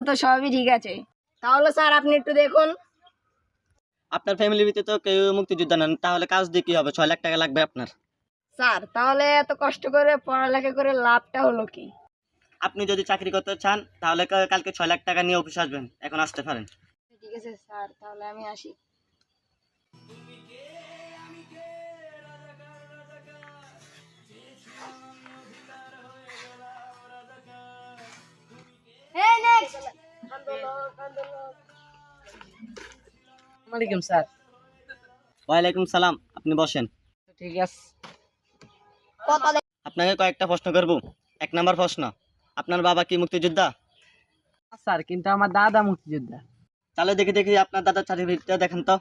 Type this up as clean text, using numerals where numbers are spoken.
তো সবই ঠিক আছে, তাহলে স্যার আপনি একটু দেখুন। আপনার ফ্যামিলির ভিতরে তো কেউ মুক্তিযোদ্ধা নেন, তাহলে কাজ দিয়ে কি হবে? 6 লাখ টাকা লাগবে আপনার। স্যার তাহলে এত কষ্ট করে পড়ালেখা করে লাভটা হলো কি? আপনি যদি চাকরি করতে চান তাহলে কালকে 6 লাখ টাকা নিয়ে অফিসে আসবেন, এখন আসতে পারেন। ঠিক আছে স্যার, তাহলে আমি আসি। ওয়ালাইকুম স্যার। ওয়ালাইকুম সালাম, আপনি বসেন। ঠিক আছে আপনাকে কয়েকটা প্রশ্ন করব। 1 নম্বর প্রশ্ন, আপনার বাবা কি মুক্তিযোদ্ধা? স্যার, কিন্তু আমার দাদা মুক্তিযোদ্ধা। তাহলে দেখি দেখি আপনার দাদার সার্টিফিকেটটা দেখেন তো।